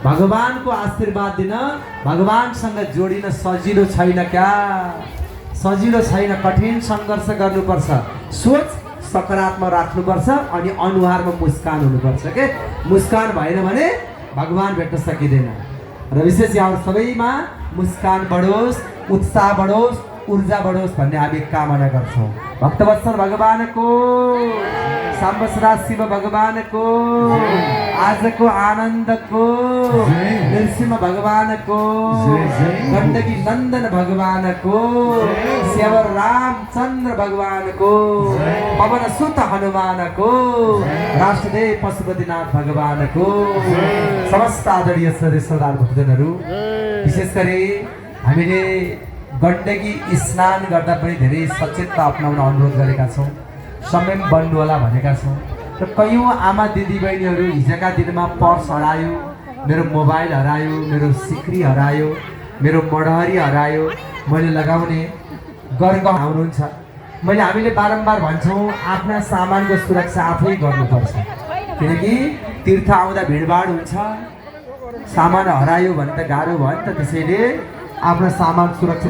भगवानको आशीर्वाद दिन भगवानसँग जोडिन सजिलो छैन क्या, सजिलो छैन। कठिन सङ्घर्ष गर्नुपर्छ, सोच सकारात्मक राख्नुपर्छ अनि अनुहारमा मुस्कान हुनुपर्छ के। मुस्कान भएन भने भगवान भेट्न सकिँदैन। र विशेष यहाँ सबैमा मुस्कान बढोस्, उत्साह बढोस्, ऊर्जा बढोस् भन्ने हामी कामना गर्छौँ। भक्तवत्सल भगवानको, साम्बसरा शिव भगवानको, आजको आनन्दको, नृसिंह भगवानको, गण्डकी नन्दन भगवानको, स्यावर रामचन्द्र भगवानको, पवन सुत हनुमानको, राष्ट्रदेव पशुपतिनाथ भगवानको, समस्त आदरणीय सदस्य सरदार भक्तजनहरू, विशेष गरी हामीले गण्डकी स्नान गर्दा पनि धेरै सचेतता अपनाउन अनुरोध गरेका छौँ। समयमा बन्नु होला भनेका छौँ। र कयौँ आमा दिदीबहिनीहरू हिजोका दिनमा पर्स हरायो, मेरो मोबाइल हरायो, मेरो सिक्री हरायो, मेरो मडहरी हरायो, मैले लगाउने गरगह हुनुहुन्छ। हामीले बारम्बार भन्छौँ आफ्ना सामानको सुरक्षा आफै गर्नुपर्छ, किनकि तीर्थ आउँदा भिडभाड हुन्छ। सामान हरायो भने त गाह्रो भयो नि त, त्यसैले आफ्नो सामान सुरक्षित